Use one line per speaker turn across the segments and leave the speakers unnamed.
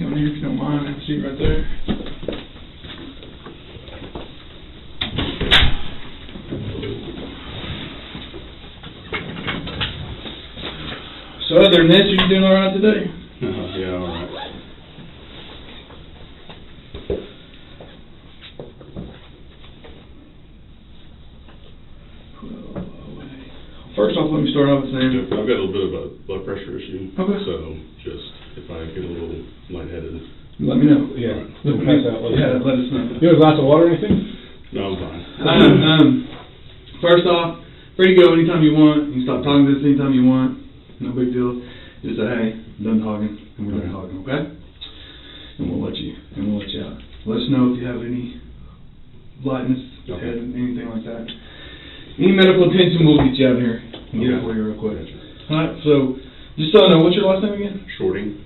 on here if you don't mind. I can see right there. So other than this, are you doing all right today?
Yeah, all right.
First off, let me start off with saying
I've got a little bit of a blood pressure issue.
Okay.
So just if I get a little lightheaded.
Let me know.
Yeah.
Let
Don't pass out.
let us know.
You want a glass of water or anything?
No, I'm fine.
First off, free to go anytime you want. You can stop talking to us anytime you want. No big deal. Just say, hey, I'm done talking, and we're done talking, okay? And we'll let you out. Let us know if you have any lightness, head, anything like that. Any medical attention, we'll get you out of here and get it for you real quick. Alright, so, just so I know, what's your last name again?
Shortey.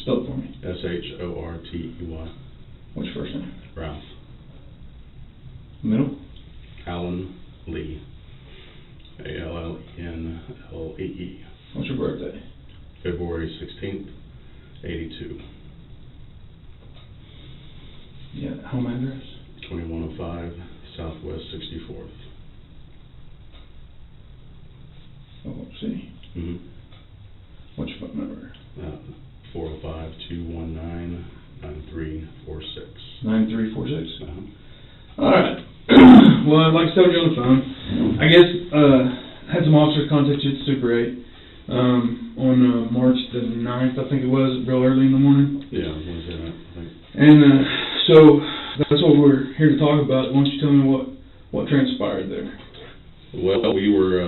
Spell it for me.
Shortey.
What's your first name?
Ralph.
Middle?
Allan Lee. Allenlee.
What's your birthday?
February 16th, 82.
Yeah, home address?
2105 Southwest 64th.
Oh, see.
Mm-hmm.
What's your phone number?
405-219-9346.
9346.
Uh-huh.
Alright. Well, like I said, you're on the phone. I guess, had some officers contact you at Super 8 on March the 9th, I think it was, real early in the morning.
Yeah, Wednesday night, I think.
And so that's what we're here to talk about. Why don't you tell me what transpired there?
Well, we were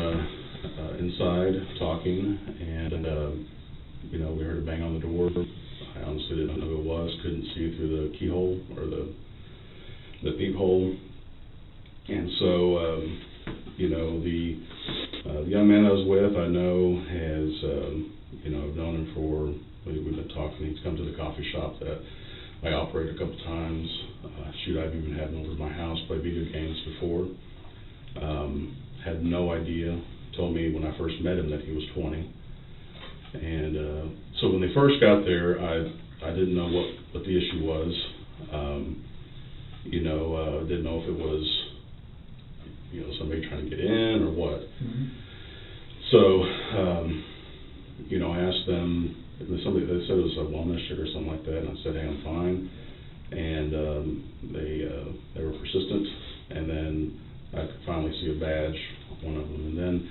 inside talking, and we heard a bang on the door. I honestly didn't know who it was. Couldn't see through the keyhole or the peephole. And so, the young man I was with, I know has, I've known him for, we've been talking. He's come to the coffee shop that I operate a couple times. I've even had him over to my house, play video games before. Had no idea. Told me when I first met him that he was 20. And so when they first got there, I didn't know what the issue was. Didn't know if it was, somebody trying to get in or what.
Mm-hmm.
So, I asked them, they said it was a wellness check or something like that, and I said, hey, I'm fine. And they were persistent, and then I could finally see a badge on one of them. And then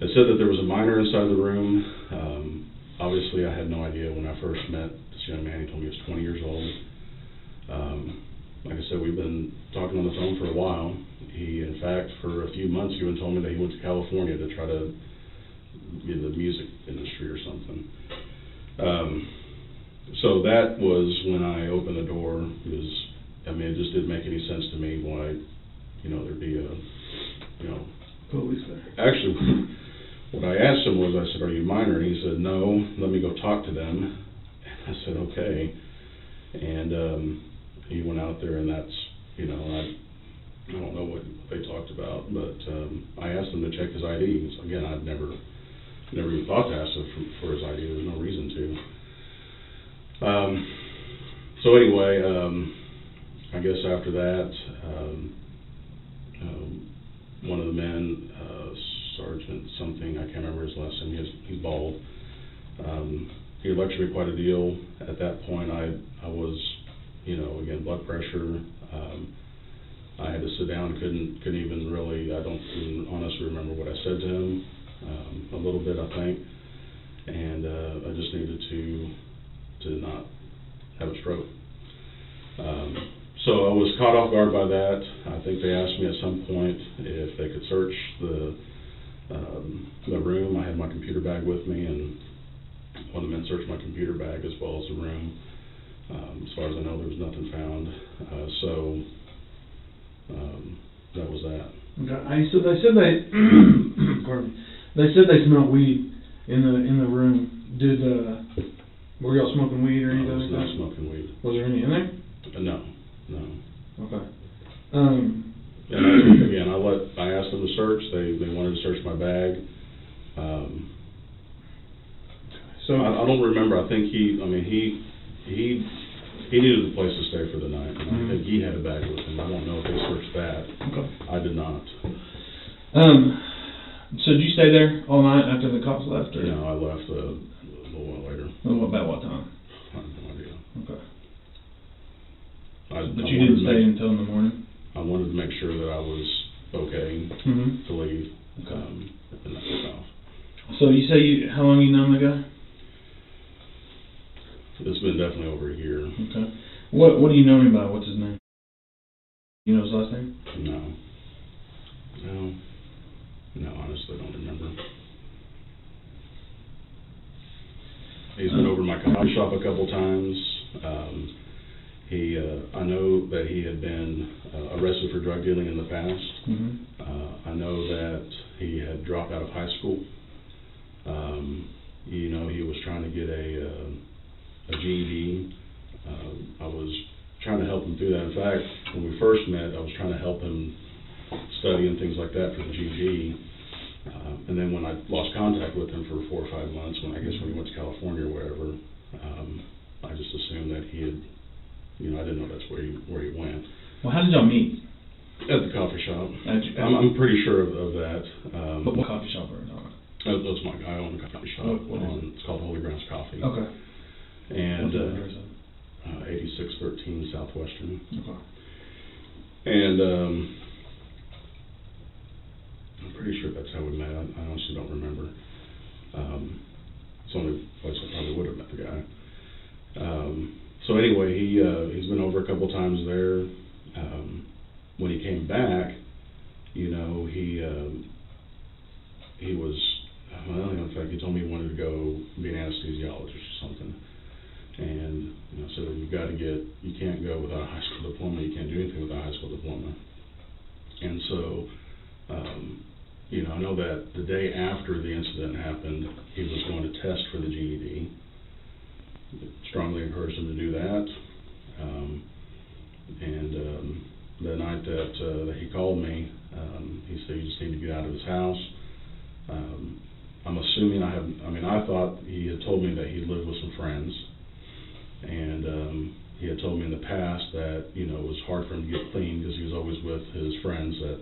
they said that there was a minor inside the room. Obviously, I had no idea when I first met this young man. He told me he was 20 years old. Like I said, we've been talking on the phone for a while. He, in fact, for a few months, even told me that he went to California to try to get in the music industry or something. So that was when I opened the door. It just didn't make any sense to me why, there'd be
Police there.
Actually, what I asked him was, I said, are you minor? And he said, no, let me go talk to them. And I said, okay. And he went out there, and that's, I don't know what they talked about, but I asked him to check his ID. So again, I'd never even thought to ask him for his ID. There was no reason to. So anyway, I guess after that, one of the men, Sergeant something, I can't remember his last name, he's bald. He lectured me quite a deal. At that point, I was, again, blood pressure. I had to sit down, couldn't even really, I don't even honestly remember what I said to him, a little bit, I think. And I just needed to not have a stroke. So I was caught off guard by that. I think they asked me at some point if they could search the room. I had my computer bag with me, and one of the men searched my computer bag as well as the room. As far as I know, there was nothing found. That was that.
Okay. So they said pardon me. They said they smelled weed in the room. Were y'all smoking weed or anything like that?
I was not smoking weed.
Was there any in there?
No.
Okay.
And again, I asked them to search. They wanted to search my bag.
So
I don't remember. I think he needed a place to stay for the night. And I think he had a bag with him. I don't know if they searched that.
Okay.
I did not.
So did you stay there all night after the cops left? Or?
No, I left a little while later.
About what time?
I have no idea.
Okay.
But
you didn't stay until in the morning?
I wanted to make sure that I was okay to leave.
Okay.
And that was off.
So you say how long you known the guy?
It's been definitely over a year.
Okay. What do you know him by? What's his name? You know his last name?
No, honestly, I don't remember. He's been over to my coffee shop a couple times. I know that he had been arrested for drug dealing in the past. I know that he had dropped out of high school. He was trying to get a GED. I was trying to help him through that. In fact, when we first met, I was trying to help him study and things like that for the GED. And then when I lost contact with him for 4 or 5 months, when he went to California or wherever, I just assumed that he had, I didn't know that's where he went.
Well, how did y'all meet?
At the coffee shop. I'm pretty sure of that.
What coffee shop are you talking about?
That's my guy. I own a coffee shop.
What is it?
It's called Holy Grounds Coffee.
Okay.
And
What's the address of it?
8613 Southwestern.
Okay.
And I'm pretty sure that's how we met. I honestly don't remember. It's the only place I probably would have met the guy. So anyway, he's been over a couple times there. When he came back, he was, in fact, he told me he wanted to go be an anesthesiologist or something. And, so you can't go without a high school diploma, you can't do anything without a high school diploma. And so, I know that the day after the incident happened, he was going to test for the GED. Strongly encouraged him to do that. The night that he called me, he said he just needed to get out of his house. I'm assuming I thought he had told me that he lived with some friends, and he had told me in the past that it was hard for him to get clean because he was always with his friends that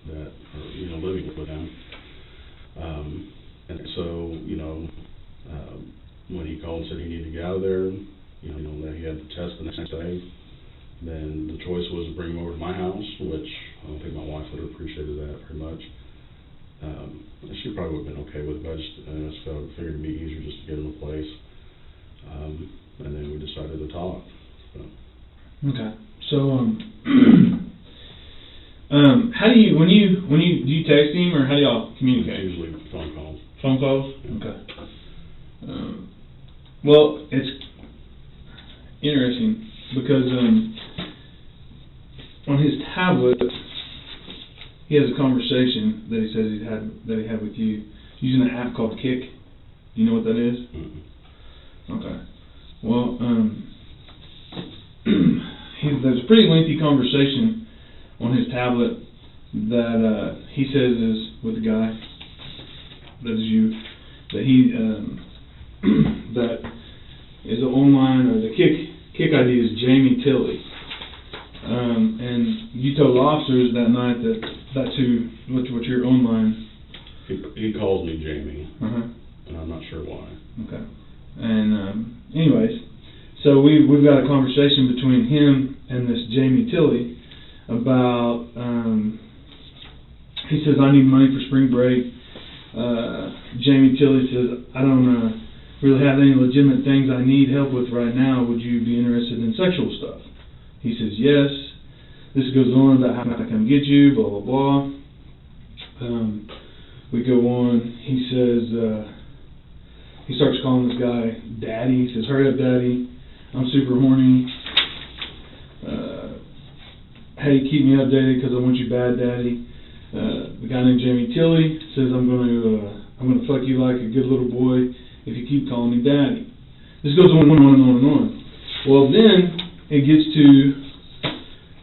are living with him. And so when he called and said he needed to get out of there, that he had to test the next day, then the choice was to bring him over to my house, which I don't think my wife would have appreciated that very much. She probably would have been okay with it, but I just figured it'd be easier just to get him a place. And then we decided to talk. So.
Okay. So, how do you, do you text him, or how do y'all communicate?
Usually phone calls.
Phone calls?
Yeah.
Okay. Well, it's interesting because on his tablet, he has a conversation that he says he had with you using an app called Kick. Do you know what that is?
Mm-hmm.
Okay. Well, there's a pretty lengthy conversation on his tablet that he says is with the guy that is you, that he that is online, or the Kick ID is Jamie Tilley. And you told officers that night that that's what your online.
He calls me Jamie,
Uh-huh.
and I'm not sure why.
Okay. And anyways, so we've got a conversation between him and this Jamie Tilley about. He says, I need money for spring break. Jamie Tilley says, I don't really have any legitimate things I need help with right now. Would you be interested in sexual stuff? He says, yes. This goes on about how I come get you, blah, blah, blah. We go on. He says, he starts calling this guy Daddy. He says, hurry up, Daddy. I'm super horny. Hey, keep me updated because I want you bad, Daddy. The guy named Jamie Tilley says, I'm gonna fuck you like a good little boy if you keep calling me Daddy. This goes on and on and on and on. Well, then it gets to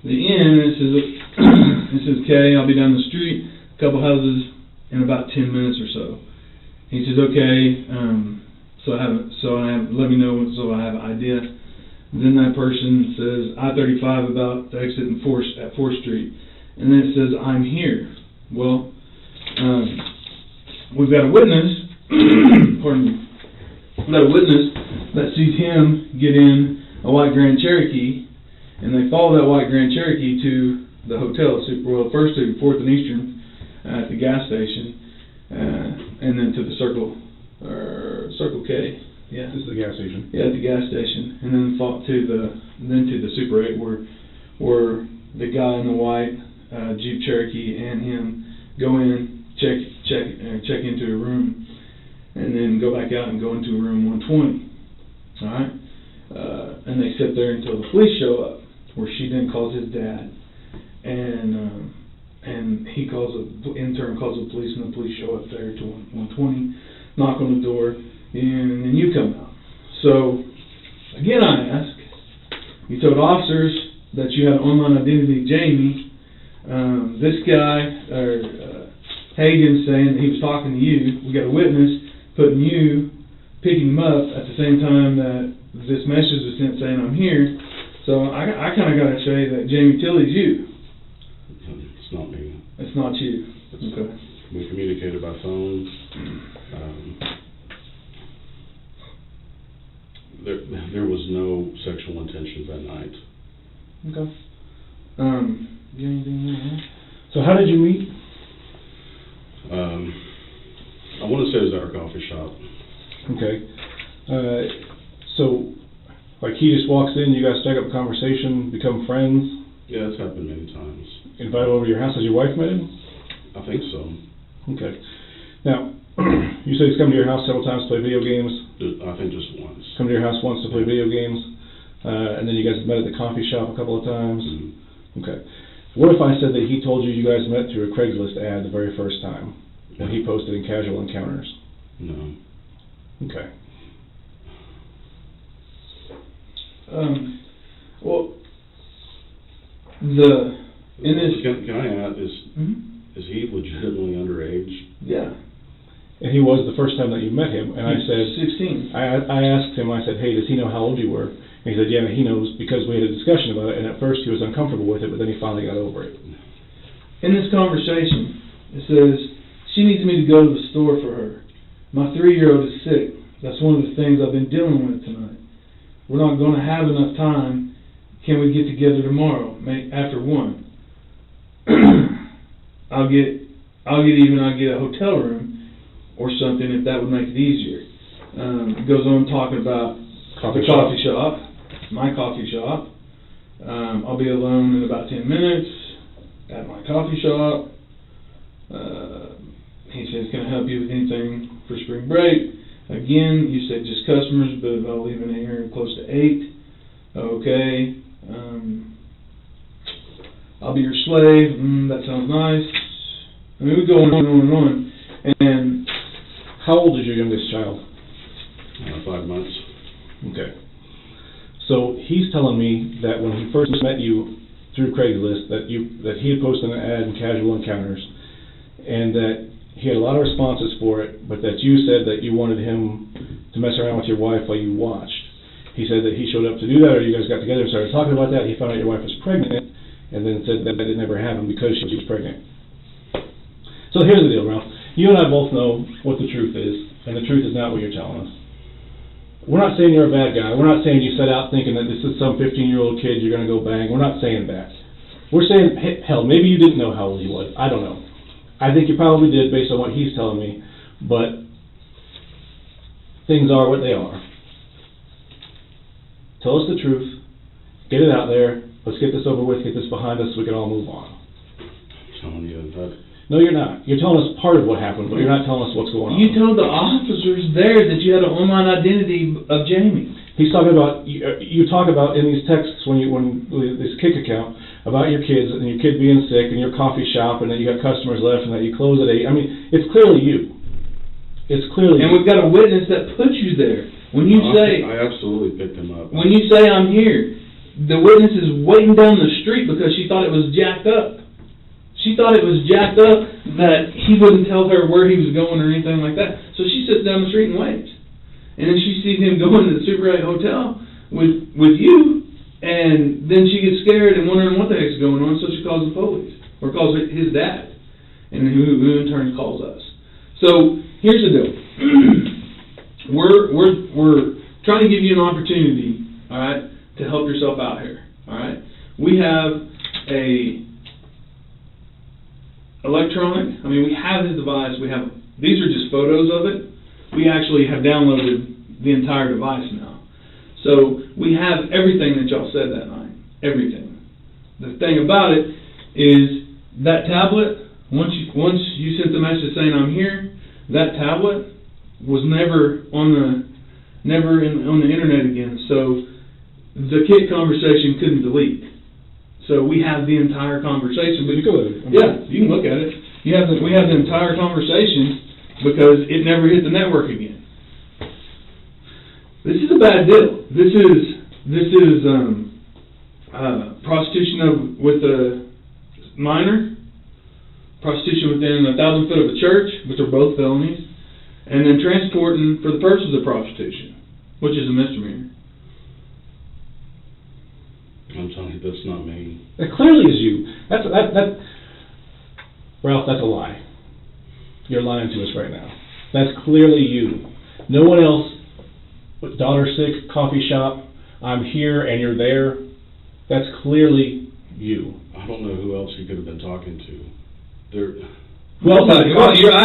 the end, and it says, okay, I'll be down the street, a couple houses, in about 10 minutes or so. He says, okay, So let me know so I have an idea. Then that person says I-35 about to exit at 4th Street, and then it says I'm here. Well, we've got a witness. Pardon me. We've got a witness that sees him get in a white Grand Cherokee, and they follow that white Grand Cherokee to the hotel, first to 4th and Eastern at the gas station, and then to the Circle K. Yeah,
This is the gas station.
Yeah, at the gas station, and then to the Super 8 where the guy in the white Jeep Cherokee and him go in, check into a room, and then go back out and go into room 120. All right, and they sit there until the police show up, where she then calls his dad, and he intern calls the police, and the police show up there to 120, knock on the door, and then you come out. So again, I ask, you told officers that you had an online identity, Jamie. This guy, Hagen, saying that he was talking to you. We got a witness picking him up at the same time that this message was sent saying I'm here. So I kind of got to say that Jamie Tilley's you.
It's not me.
It's not you. Okay.
We communicated by phone. There was no sexual intentions that night.
Okay. You got anything more?
So how did you meet?
I want to say it was at our coffee shop.
Okay. So, like, he just walks in, you guys strike up a conversation, become friends,
Yeah, it's happened many times.
invite over to your house. Has your wife met him?
I think so.
Okay. Now, you said he's come to your house several times to play video games.
I think just once.
Come to your house once to play video games, and then you guys met at the coffee shop a couple of times.
Mhm.
Okay. What if I said that he told you guys met through a Craigslist ad the very first time, when he posted in Casual Encounters?
No.
Okay.
Well,
Can I add, is he legitimately underage?
Yeah.
And he was the first time that you met him, and I said,
16.
I asked him, I said, hey, does he know how old you were? And he said, yeah, he knows, because we had a discussion about it, and at first he was uncomfortable with it, but then he finally got over it.
In this conversation, it says, she needs me to go to the store for her. My 3-year-old is sick. That's one of the things I've been dealing with tonight. We're not going to have enough time. Can we get together tomorrow, after 1? I'll get a hotel room or something if that would make it easier. It goes on talking about the coffee shop, my coffee shop. I'll be alone in about 10 minutes at my coffee shop. He says, can I help you with anything for spring break? Again, you said just customers, but I'll leave in here close to 8. Okay. I'll be your slave. That sounds nice. I mean, we go on and on and on. And
how old is your youngest child?
5 months.
Okay. So he's telling me that when he first met you through Craigslist, that he had posted an ad in Casual Encounters, and that he had a lot of responses for it, but that you said that you wanted him to mess around with your wife while you watched. He said that he showed up to do that, or you guys got together and started talking about that. He found out your wife was pregnant, and then said that it never happened because she was pregnant. So here's the deal, Ralph. You and I both know what the truth is, and the truth is not what you're telling us. We're not saying you're a bad guy. We're not saying you set out thinking that this is some 15-year-old kid you're going to go bang. We're not saying that. We're saying, hell, maybe you didn't know how old he was. I don't know. I think you probably did based on what he's telling me, but things are what they are. Tell us the truth. Get it out there. Let's get this over with, get this behind us so we can all move on.
I'm telling you that.
No, you're not. You're telling us part of what happened, but you're not telling us what's going on.
you told the officers there that you had an online identity of Jamie.
He's talking about, you talk about in these texts when this kick account, about your kids and your kid being sick and your coffee shop and that you got customers left and that you close at 8. I mean, it's clearly you. It's clearly
And
you.
we've got a witness that put you there. When you say,
I absolutely picked him up.
when you say I'm here, the witness is waiting down the street because she thought it was jacked up. She thought it was jacked up that he wouldn't tell her where he was going or anything like that. So she sits down the street and waits. and then she sees him going to the Super 8 hotel with you, and then she gets scared and wondering what the heck's going on, so she calls the police, or calls his dad, and who in turn calls us. So here's the deal. We're trying to give you an opportunity, all right, to help yourself out here, all right. We have we have his device. These are just photos of it. We actually have downloaded the entire device now. So we have everything that y'all said that night. Everything. The thing about it is that tablet, once you sent the message saying I'm here, that tablet was never on the internet again. So the kid conversation couldn't delete. So we have the entire conversation. But
you could.
Yeah, you can look at it. We have the entire conversation because it never hit the network again. This is a bad deal. This is prostitution with a minor, prostitution within 1,000 foot of a church, which are both felonies, and then transporting for the purposes of prostitution, which is a misdemeanor.
I'm telling you, that's not me.
It clearly is you. Ralph, that's a lie. You're lying to us right now. That's clearly you. No one else, with $1.06 coffee shop, I'm here and you're there. That's clearly you.
I don't know who else you could have been talking to.
I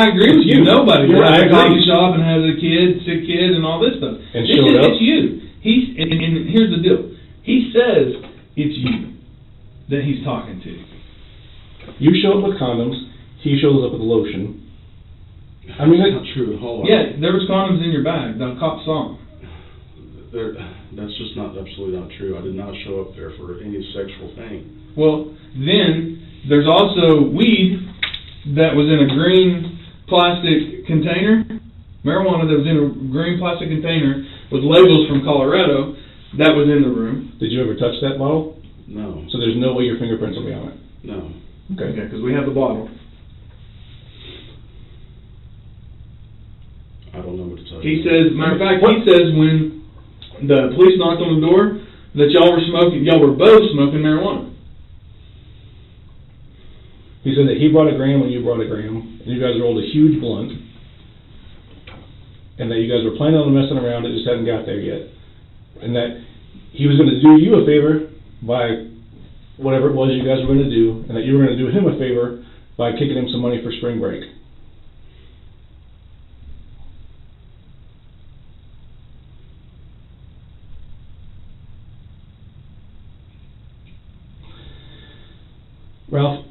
agree with you. Nobody
has
a coffee shop and has a sick kid, and all this stuff.
And showed up.
It's you. And here's the deal. He says it's you that he's talking to.
You show up with condoms. He shows up with lotion.
I mean, that's not true at all.
Yeah, there was condoms in your bag. The cop saw them.
That's just absolutely not true. I did not show up there for any sexual thing.
Well, then there's also weed that was in a green plastic container, marijuana that was in a green plastic container with labels from Colorado that was in the room.
Did you ever touch that bottle?
No.
So there's no way your fingerprints will be on it?
No.
Okay, because we have the bottle.
I don't know what to tell you.
He says, matter of fact, he says when the police knocked on the door that y'all were both smoking marijuana.
He said that he brought a gram when you brought a gram, and you guys rolled a huge blunt, and that you guys were planning on messing around, it just hadn't got there yet. And that he was going to do you a favor by whatever it was you guys were going to do, and that you were going to do him a favor by kicking him some money for spring break. Ralph,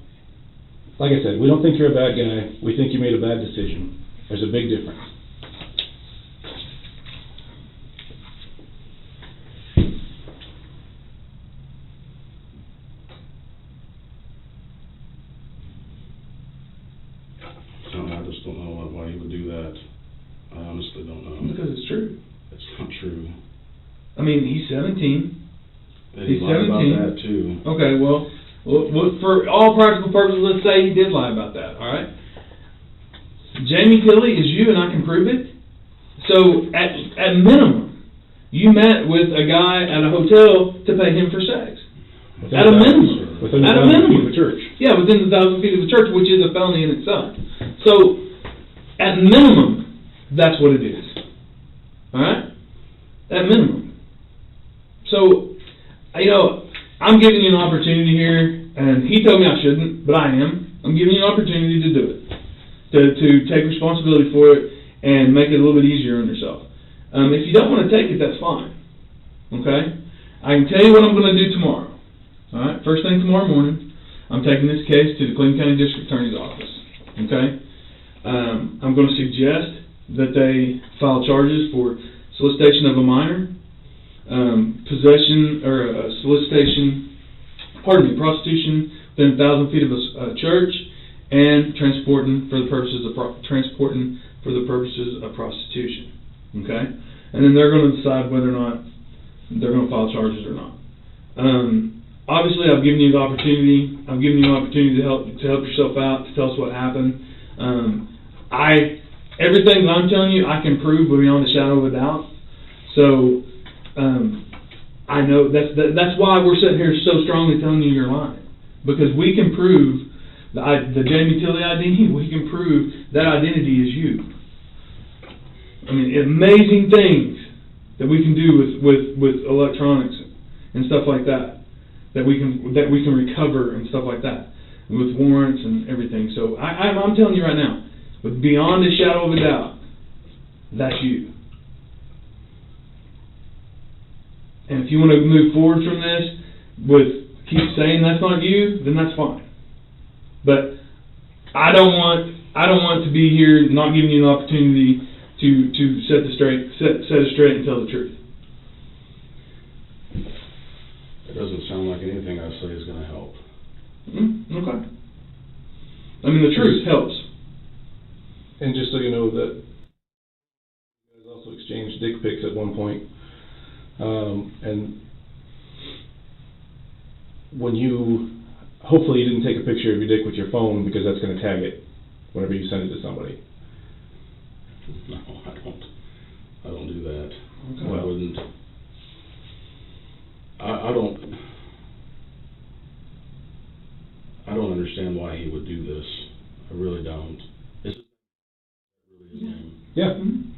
like I said, we don't think you're a bad guy. We think you made a bad decision. There's a big difference.
I just don't know why he would do that. I honestly don't know.
Because it's true.
It's not true.
I mean, he's 17.
And he lied about that too.
Okay, well, for all practical purposes, let's say he did lie about that, all right? Jamie Tilley is you, and I can prove it. So, at minimum, you met with a guy at a hotel to pay him for sex. At a minimum.
Within the 1,000 feet of the church.
Yeah, within the 1,000 feet of the church, which is a felony in itself. So, at minimum, that's what it is. All right? At minimum. So, I'm giving you an opportunity here, and he told me I shouldn't, but I am. I'm giving you an opportunity to do it, to take responsibility for it and make it a little bit easier on yourself. If you don't want to take it, that's fine. Okay? I can tell you what I'm going to do tomorrow. All right? First thing tomorrow morning, I'm taking this case to the Cleveland County District Attorney's Office. Okay? I'm going to suggest that they file charges for solicitation of a minor, possession or prostitution within 1,000 feet of a church, and transporting for the purposes of prostitution. Okay, and then they're going to decide whether or not they're going to file charges or not. Obviously, I've given you the opportunity. To help yourself out, to tell us what happened. I everything that I'm telling you, I can prove beyond a shadow of a doubt. So, I know that's why we're sitting here so strongly telling you you're lying, because we can prove the Jamie Tilley ID. We can prove that identity is you. I mean, amazing things that we can do with electronics and stuff like that. That we can recover and stuff like that with warrants and everything. So I'm telling you right now, with beyond a shadow of a doubt, that's you. And if you want to move forward from this with keep saying that's not you, then that's fine. But I don't want to be here not giving you an opportunity to set it straight and tell the truth.
It doesn't sound like anything I say is going to help.
Okay. I mean, the truth helps.
And just so you know, that you guys also exchanged dick pics at one point. And when hopefully you didn't take a picture of your dick with your phone, because that's going to tag it whenever you send it to somebody.
No, I don't do that.
Okay.
I wouldn't. I don't understand why he would do this. I really don't. Is it really his name?
Yeah.
Mm-hmm.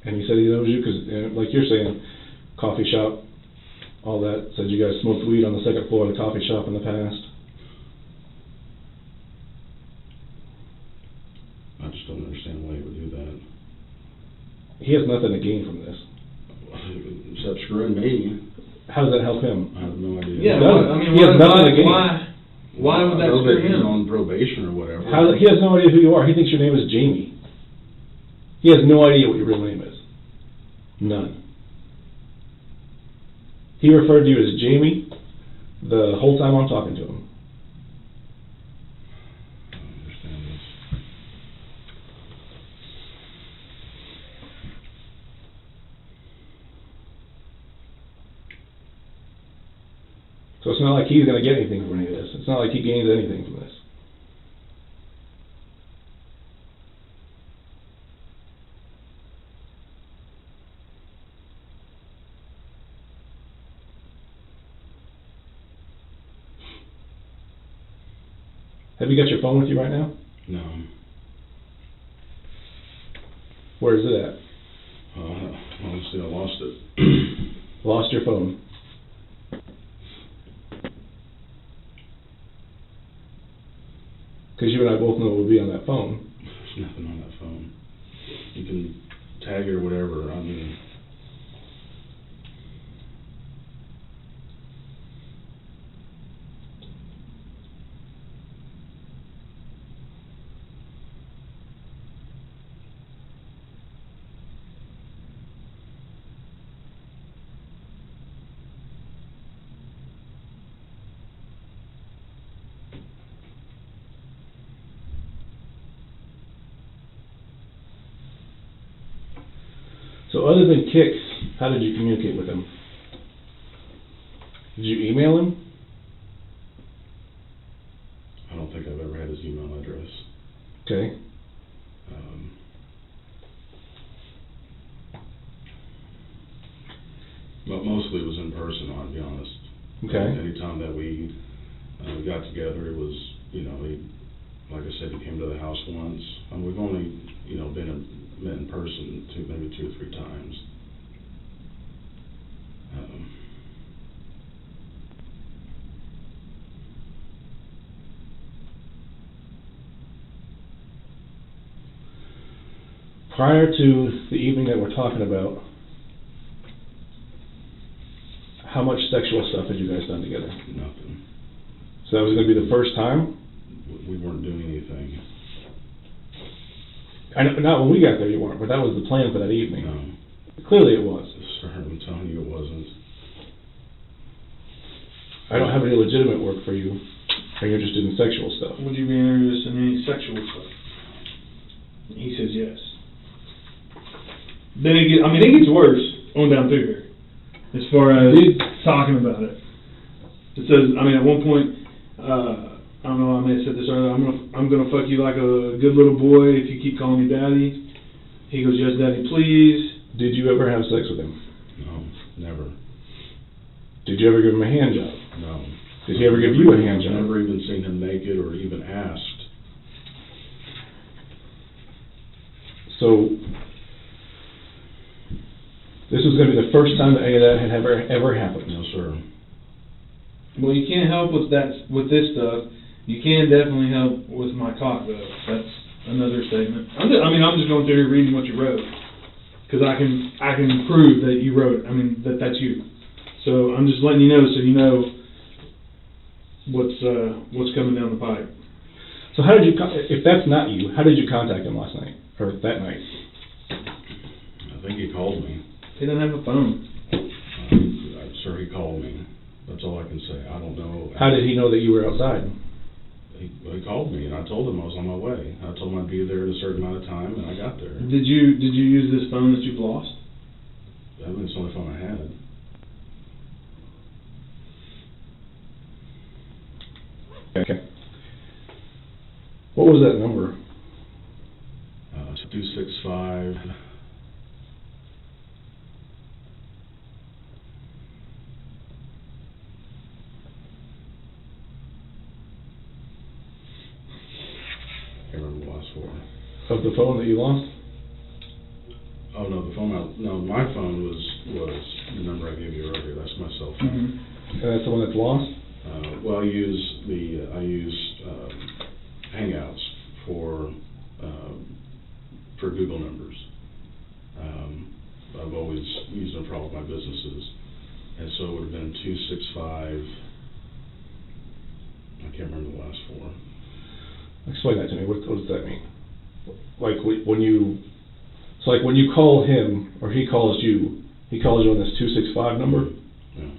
And he said he knows you because, like you're saying, coffee shop, all that. Said you guys smoked weed on the second floor of the coffee shop in the past.
I just don't understand why he would do that.
He has nothing to gain from this.
Except screwing me.
How does that help him?
I have no idea.
Yeah,
he has nothing to gain.
Why would that screw
He's
him?
on probation or whatever.
He has no idea who you are. He thinks your name is Jamie. He has no idea what your real name is. None. He referred to you as Jamie the whole time I'm talking to him.
I don't understand this.
So it's not like he's going to get anything from any of this. It's not like he gains anything from this. Have you got your phone with you right now?
No.
Where is it at?
Honestly, I lost it.
Lost your phone. Because you and I both know what will be on that phone.
There's nothing on that phone. You can tag it or whatever. I mean,
So other than kicks, how did you communicate with him? Did you email him?
I don't think I've ever had his email address.
Okay.
But mostly it was in person, I'll be honest.
Okay.
Anytime that we got together, it was, like I said, he came to the house once. We've only, met in person maybe 2 or 3 times.
Prior to the evening that we're talking about, how much sexual stuff had you guys done together?
Nothing.
So that was going to be the first time?
We weren't doing anything.
I know, not when we got there you weren't, but that was the plan for that evening.
No.
Clearly it was.
Sir, I'm telling you it wasn't.
I don't have any legitimate work for you. Are you interested in sexual stuff?
Would you be interested in any sexual stuff? He says yes. Then it gets worse on down through here. as far as talking about it. It says, I mean, at one point, I don't know, I may have said this earlier, I'm gonna fuck you like a good little boy if you keep calling me daddy. He goes, yes, daddy, please.
Did you ever have sex with him?
No, never.
Did you ever give him a hand job?
No.
Did he ever give you a hand job?
I've never even seen him naked or even asked.
So, this was going to be the first time that any of that had ever happened.
No, sir.
Well, you can't help with this stuff. You can definitely help with my cock, though. That's another statement. I'm just going through here reading what you wrote, because I can prove that you wrote it. I mean, that's you. So I'm just letting you know, so you know what's coming down the pipe.
So how did you, if that's not you, how did you contact him last night, or that night?
I think he called me.
He doesn't have a phone.
Sir, he called me. That's all I can say. I don't know.
How did he know that you were outside?
He called me, and I told him I was on my way. I told him I'd be there at a certain amount of time, and I got there.
Did you use this phone that you've lost?
I mean, it's the only phone I had.
Okay. What was that number?
265. I can't remember the last four.
Of the phone that you lost?
Oh no, my phone was the number I gave you earlier. That's my cell phone.
Mm-hmm. And that's the one that's lost?
Well, I use Hangouts for Google numbers. I've always used them for all of my businesses, and so it would have been 265. I can't remember the last four.
Explain that to me. What does that mean? Like when you call him, or he calls you on this 265 number?
Yeah.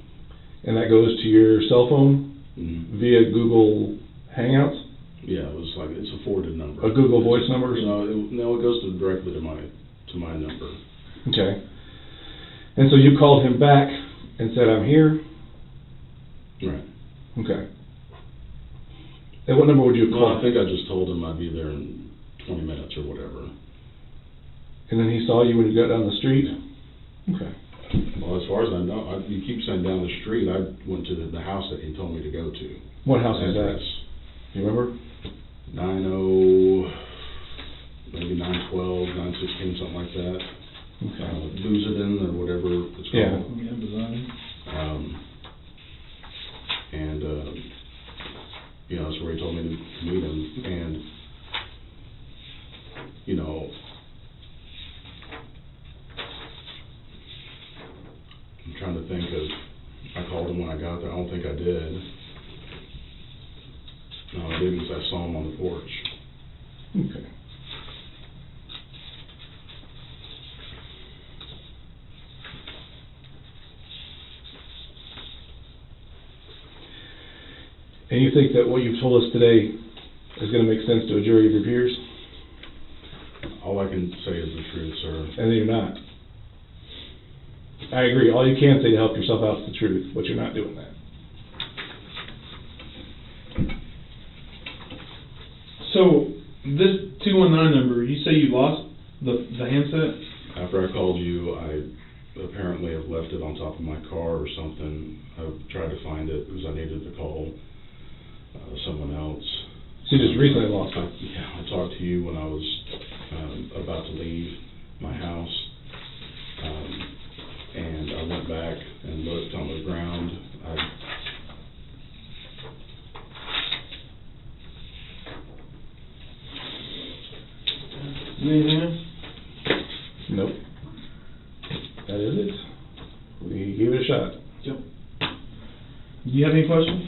And that goes to your cell phone via Google Hangouts?
Yeah, it's a forwarded number.
A Google Voice number?
No, it goes directly to my number.
Okay. And so you called him back and said, I'm here?
Right.
Okay. And what number would you have called?
Well, I think I just told him I'd be there in 20 minutes or whatever.
And then he saw you when you got down the street?
Yeah.
Okay.
Well, as far as I know, you keep saying down the street, I went to the house that he told me to go to.
What house is that? You remember?
90, maybe 912, 916, something like that.
Okay.
Lucidin or whatever it's called.
Yeah.
And that's where he told me to meet him. And, I'm trying to think of, I called him when I got there. I don't think I did. No, I did because I saw him on the porch.
Okay. And you think that what you've told us today is going to make sense to a jury of your peers?
All I can say is the truth, sir.
And then you're not. I agree. All you can say to help yourself out is the truth, but you're not doing that.
So, this 219 number, you say you lost the handset?
After I called you, I apparently have left it on top of my car or something. I've tried to find it because I needed to call someone else.
So you just recently lost it?
Yeah, I talked to you when I was about to leave my house. And I went back and looked on the ground.
Anything else?
Nope. That is it. We gave it a shot.
Yep. Do you have any questions?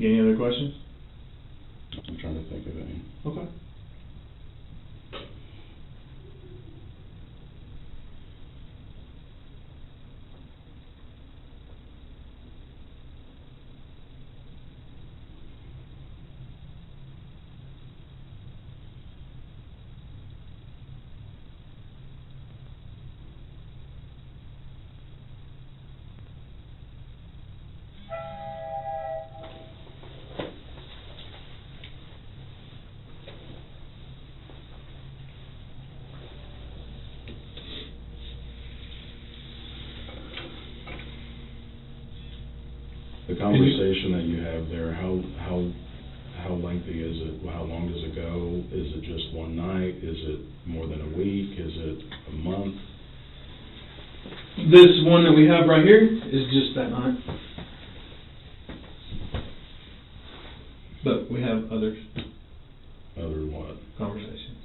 You got any other questions?
I'm trying to think of any.
Okay.
The conversation that you have there, how lengthy is it? How long does it go? Is it just one night? Is it more than a week? Is it a month?
This one that we have right here is just that night. But we have others.
Other what?
Conversations.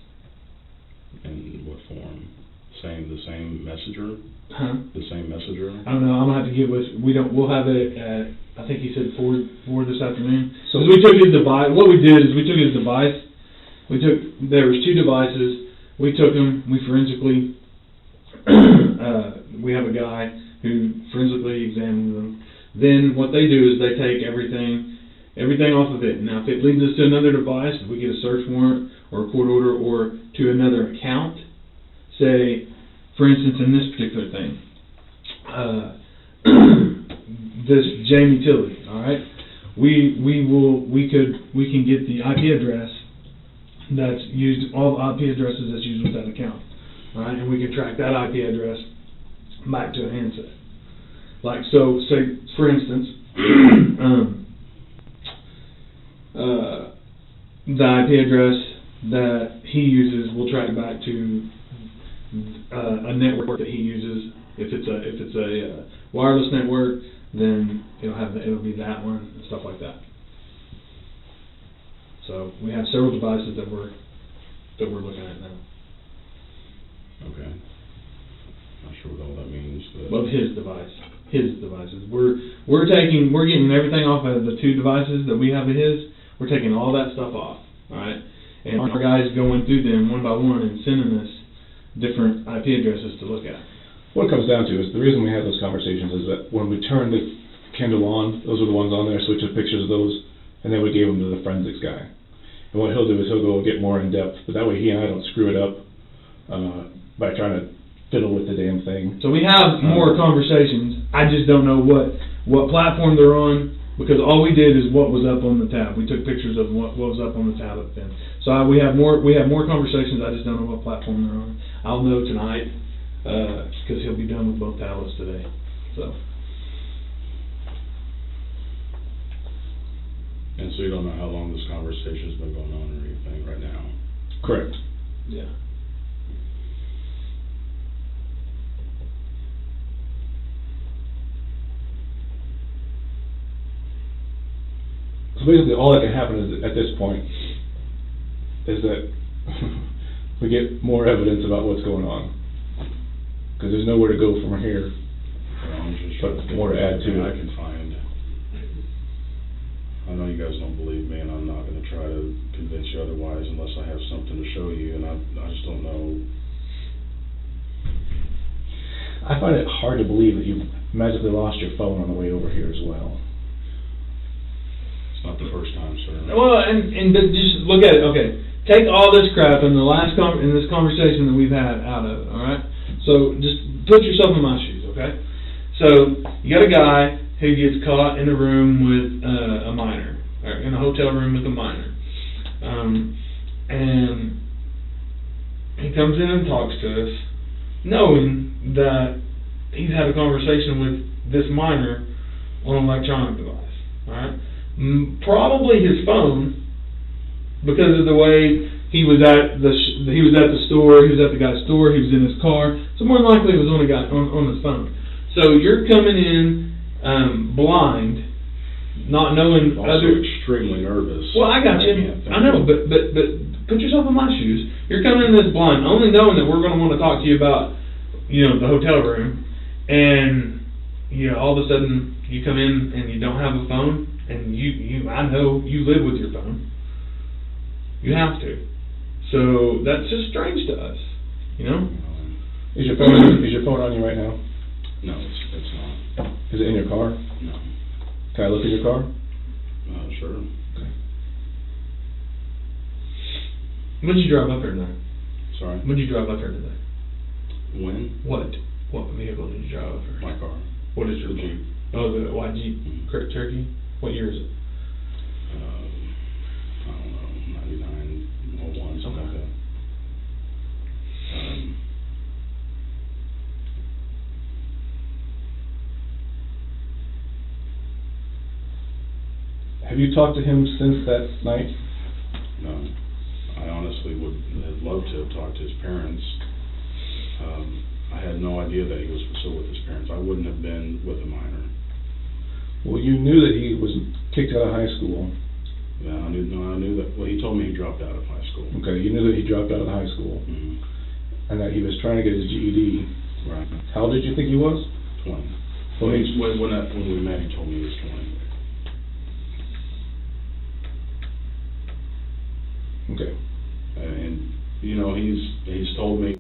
In what form? The same messenger?
Huh?
The same messenger?
I don't know. I'm gonna have to get with. We'll have it at. I think he said 4 this afternoon.
So
we took his device. What we did is we took his device. There was 2 devices. We took them. We forensically. We have a guy who forensically examines them. Then what they do is they take everything off of it. Now, if it leads us to another device, if we get a search warrant or a court order or to another account, say, for instance, in this particular thing, this Jamie Tilley, all right, we can get the IP address that's used, all the IP addresses that's used with that account, all right, and we can track that IP address back to a handset. Like, so, say, for instance, the IP address that he uses will track back to a network that he uses. If it's a wireless network, then it'll be that one and stuff like that. So we have several devices that we're looking at now.
Okay. Not sure what all that means, but
Well, his devices. We're getting everything off of the 2 devices that we have of his. We're taking all that stuff off. All right, and our guys going through them one by one and sending us different IP addresses to look at.
what it comes down to is the reason we have those conversations is that when we turned the Kindle on, those were the ones on there, so we took pictures of those, and then we gave them to the forensics guy. And what he'll do is he'll go get more in depth, but that way he and I don't screw it up by trying to fiddle with the damn thing.
So we have more conversations. I just don't know what platform they're on, because all we did is what was up on the tab. We took pictures of what was up on the tablet then. So we have more conversations. I just don't know what platform they're on. I'll know tonight because he'll be done with both tablets today. So.
And so you don't know how long this conversation's been going on or anything right now?
Correct.
Yeah.
So basically, all that can happen is, at this point is that we get more evidence about what's going on. Because there's nowhere to go from here.
Well, I'm just
But
trying to think
more to
of
add to
anything
it.
I can find. I know you guys don't believe me, and I'm not going to try to convince you otherwise unless I have something to show you, and I just don't know.
I find it hard to believe that you magically lost your phone on the way over here as well.
It's not the first time, sir.
Well, and just look at it. Okay, take all this crap in this conversation that we've had out of it. All right. So just put yourself in my shoes. Okay. So you got a guy who gets caught in a room with a minor, or in a hotel room with a minor, and he comes in and talks to us, knowing that he's had a conversation with this minor on an electronic device. All right. Probably his phone, because of the way he was at the store, he was at the guy's store, he was in his car, so more than likely it was on his phone. So you're coming in blind, not knowing
Also extremely nervous.
Well, I got you. I know, but put yourself in my shoes. You're coming in this blind, only knowing that we're going to want to talk to you about, the hotel room, and all of a sudden you come in and you don't have a phone. And I know you live with your phone. You have to. So that's just strange to us, you know?
Is your phone on you right now?
No, it's not.
Is it in your car?
No.
Can I look at your car?
Sure.
Okay.
When did you drive up here today?
Sorry?
When did you drive up here today?
When?
What vehicle did you drive up here?
My car.
What is your
The
car?
Jeep.
Oh, the white Jeep
Mhm.
Cherokee? What year is it?
I don't know, 99, 01, something like that.
Have you talked to him since that night?
No. I honestly would have loved to have talked to his parents. I had no idea that he was still with his parents. I wouldn't have been with a minor.
Well, you knew that he was kicked out of high school.
Yeah, I knew that. Well, he told me he dropped out of high school.
Okay, you knew that he dropped out of high school,
Mm-hmm.
and that he was trying to get his GED.
Right.
How old did you think he was?
20.
Well,
When we met, he told me he was 20.
Okay.
And you know, he's told me.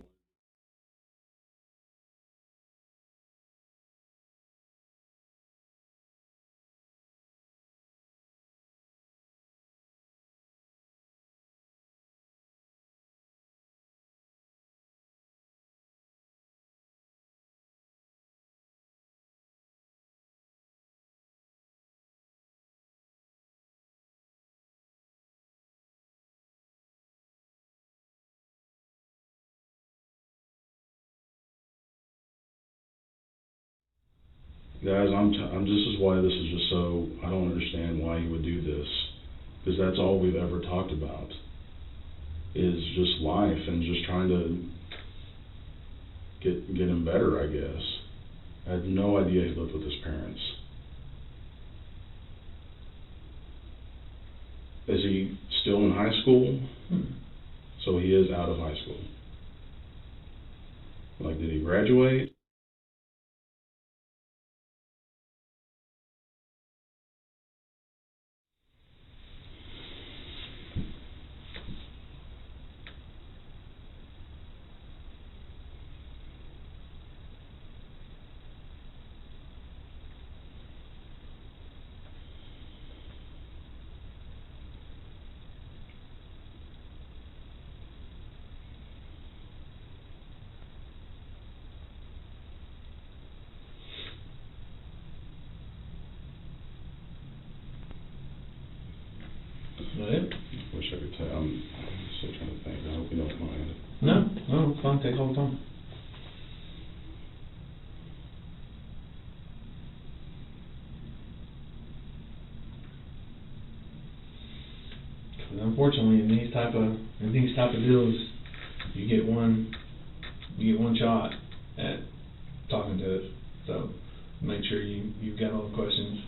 Guys, this is why this is just so, I don't understand why you would do this. Because that's all we've ever talked about. Is just life and just trying to get him better, I guess. I had no idea he lived with his parents. Is he still in high school? So he is out of high school. Like, did he graduate?
Right.
Wish I could tell. I'm still trying to think. I hope you don't mind.
No, it's fine. Take all the time. Because unfortunately, in these type of deals, you get one shot at talking to us. So make sure you've got all the questions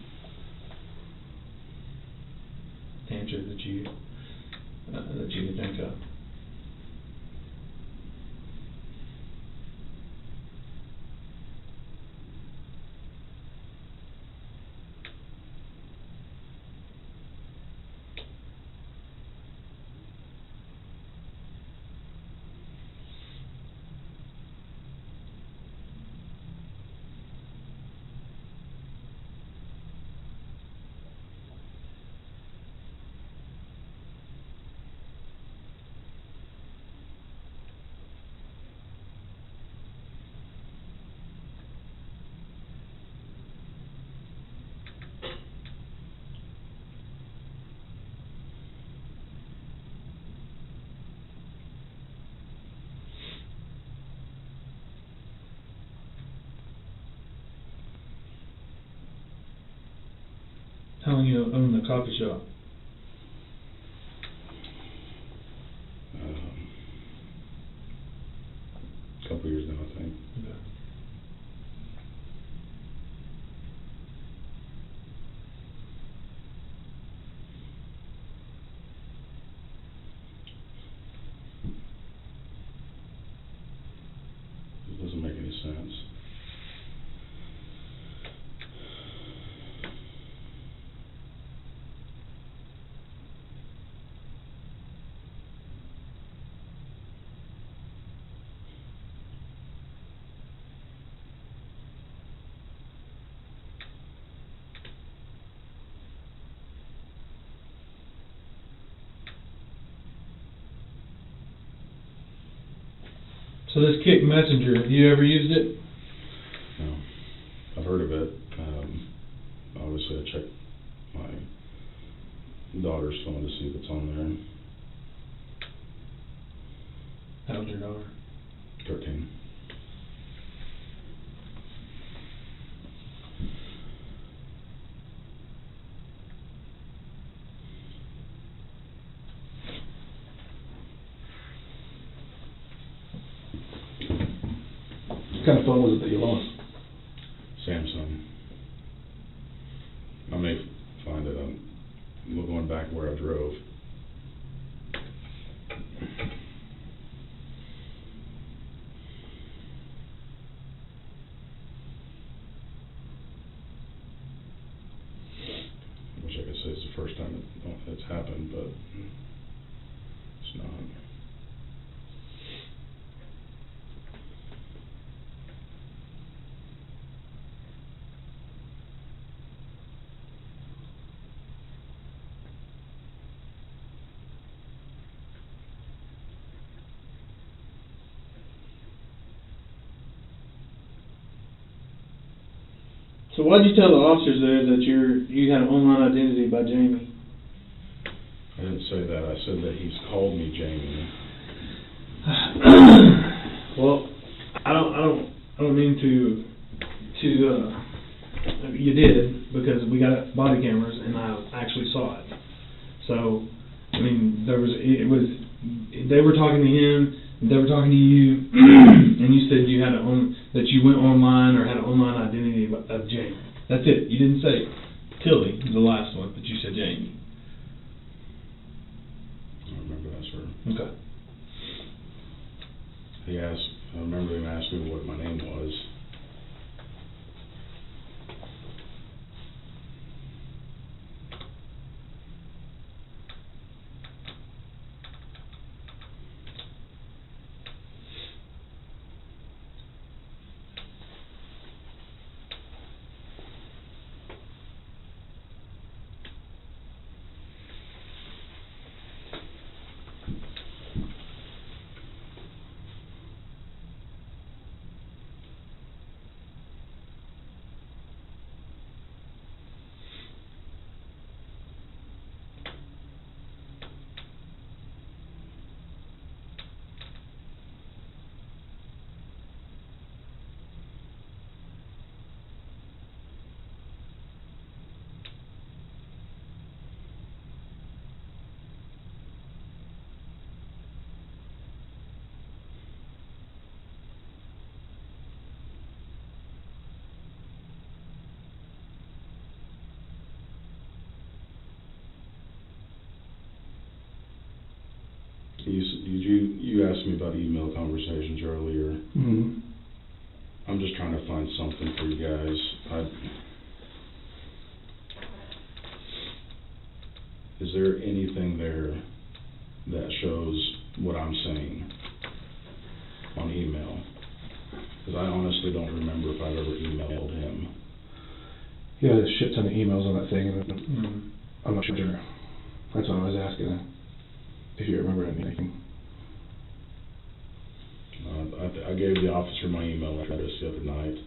answered that you can think of. How long you own the coffee shop?
A couple years now, I think.
Okay.
It doesn't make any sense.
So this Kick Messenger, have you ever used it?
No, I've heard of it. Obviously, I check my daughter's phone to see what's on there.
How's your daughter?
13.
What kind of phone was it that you lost?
Samsung. I may find it. I'm going back where I drove. I wish I could say it's the first time it's happened, but it's not.
So why'd you tell the officers there that you had an online identity by Jamie?
I didn't say that. I said that he's called me Jamie.
Well, I don't mean to you did, because we got body cameras and I actually saw it. So, I mean, they were talking to him, they were talking to you, and you said you had that you went online or had an online identity of Jamie. That's it. You didn't say Tilly, the last one, but you said Jamie.
I don't remember that, sir.
Okay.
I remember him asking me what my name was. You asked me about email conversations earlier.
Mm-hmm.
I'm just trying to find something for you guys. Is there anything there that shows what I'm saying on email? Because I honestly don't remember if I've ever emailed him.
Yeah, there's shit ton of emails on that thing, and I'm not sure. That's what I was asking, if you remember anything.
I gave the officer my email address the other night.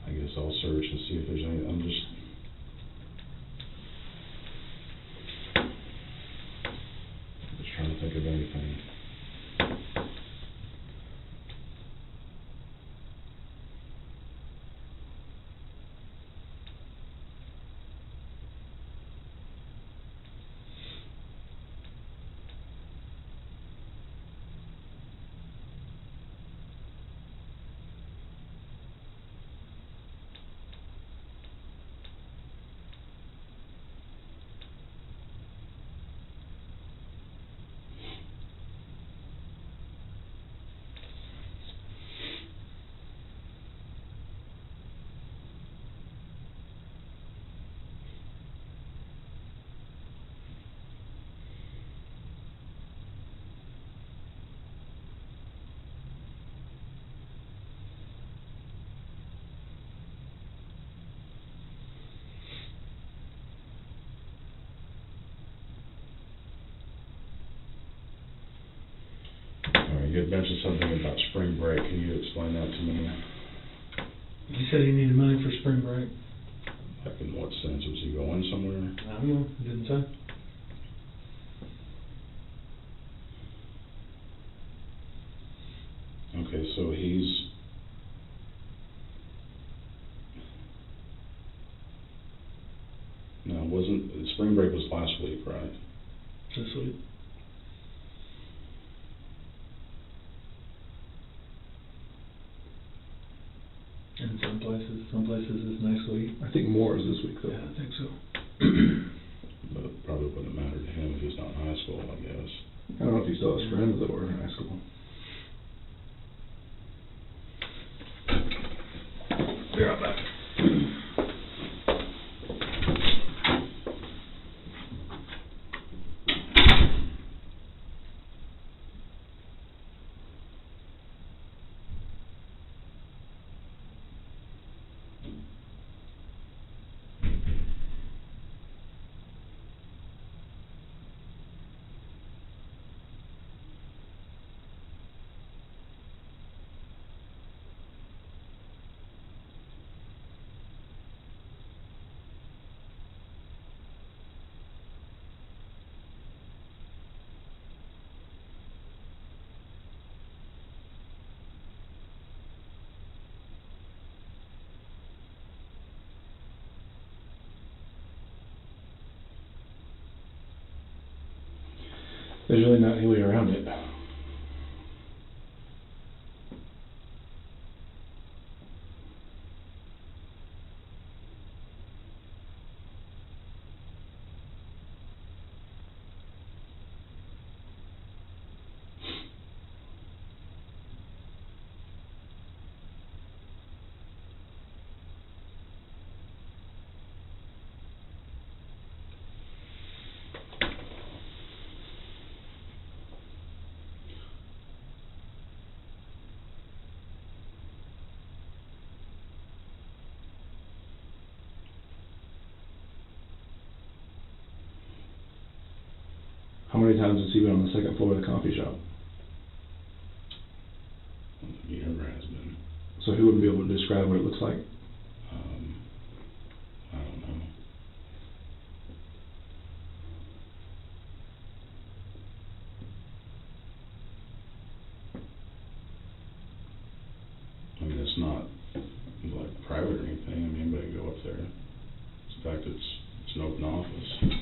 I guess I'll search and see if there's any. I'm just trying to think of anything. You had mentioned something about spring break. Can you explain that to me?
You said he needed money for spring break.
Like in what sense? Was he going somewhere?
I don't know, it didn't say.
Okay, so he's... No, spring break was last week, right?
This week. In some places it's next week.
I think more is this week, though.
Yeah, I think so.
But it probably wouldn't matter to him if he's not in high school, I guess.
I don't know if he still has friends that were in high school.
Be right back.
There's really not any way around it. How many times has he been on the second floor of the coffee shop?
I don't think he ever has been.
So he wouldn't be able to describe what it looks like?
I don't know. I mean, it's not like private or anything. I mean, anybody can go up there. In fact, it's an open office.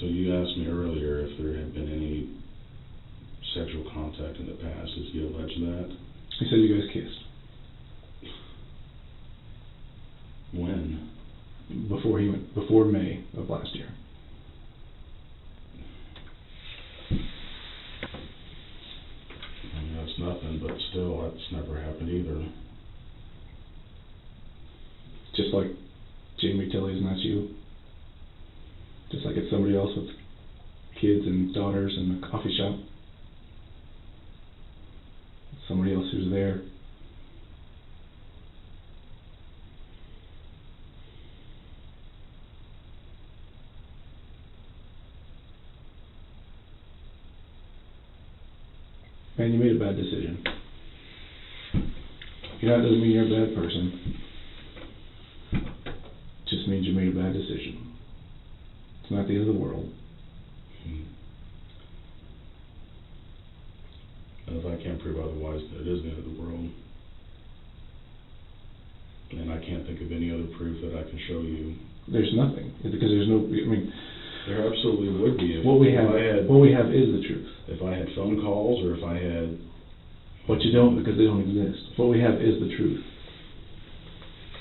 So you asked me earlier if there had been any sexual contact in the past. Did you allege that?
He said you guys kissed.
When?
Before May of last year.
I mean, that's nothing, but still, that's never happened either.
Just like Jamie Tilley's not you. Just like it's somebody else with kids and daughters in a coffee shop. Somebody else who's there. Man, you made a bad decision. You know, it doesn't mean you're a bad person. It just means you made a bad decision. It's not the end of the world.
And if I can't prove otherwise, that it is the end of the world. And I can't think of any other proof that I can show you.
There's nothing, because there's no, I mean...
There absolutely would be.
What we have is the truth.
If I had phone calls, or if I had...
But you don't, because they don't exist. What we have is the truth.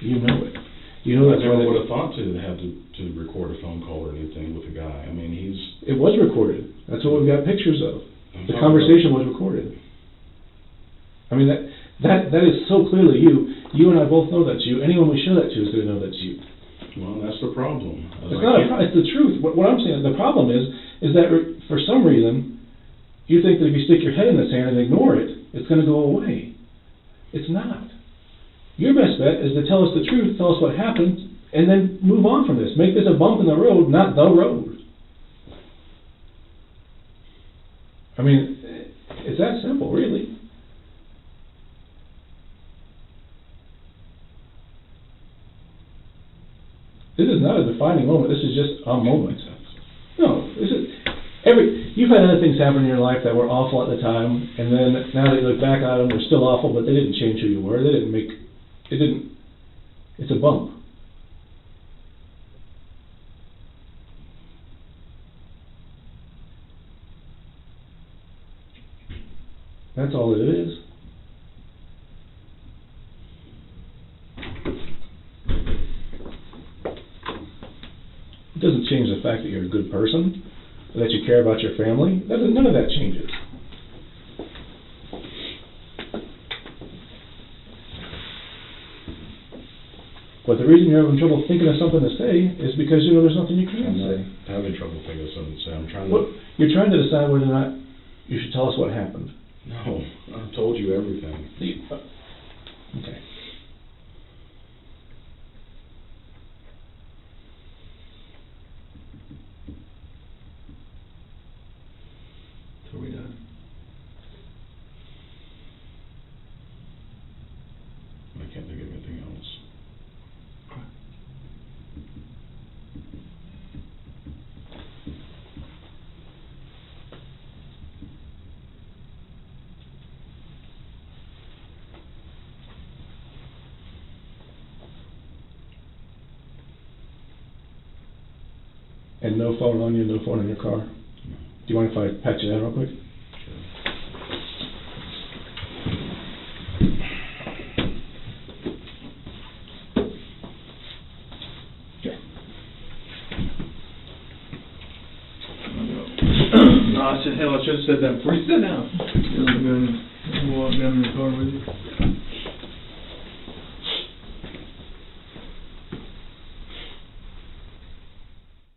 You know it. You know
I
that's
never
why
would have thought to have to record a phone call or anything with a guy. I mean,
It was recorded. That's what we've got pictures of.
I'm
The
talking
conversation was recorded. I mean, that is so clearly you. You and I both know that's you. Anyone we show that to is going to know that's you.
Well, that's the problem.
It's not it's the truth. What I'm saying, the problem is is that for some reason, you think that if you stick your head in the sand and ignore it, it's going to go away. It's not. Your best bet is to tell us the truth, tell us what happened, and then move on from this. Make this a bump in the road, not the road. I mean, it's that simple, really. This is not a defining moment. This is just a moment. No, this is you've had other things happen in your life that were awful at the time, and then now that you look back at them, they're still awful, but they didn't change who you were. It's a bump. That's all it is. It doesn't change the fact that you're a good person, or that you care about your family. None of that changes. But the reason you're having trouble thinking of something to say is because you know there's nothing you can say.
I'm having trouble thinking of something to say. I'm trying
to... You're trying to decide whether or not you should tell us what happened.
No, I've told you everything.
Okay.
So we done?
I can't think of anything else.
And no phone on you, no phone in your car? No. Do you mind if I pat you down real quick? Sure.
No, I should have said that before you sit down. You'll walk down in the car with you.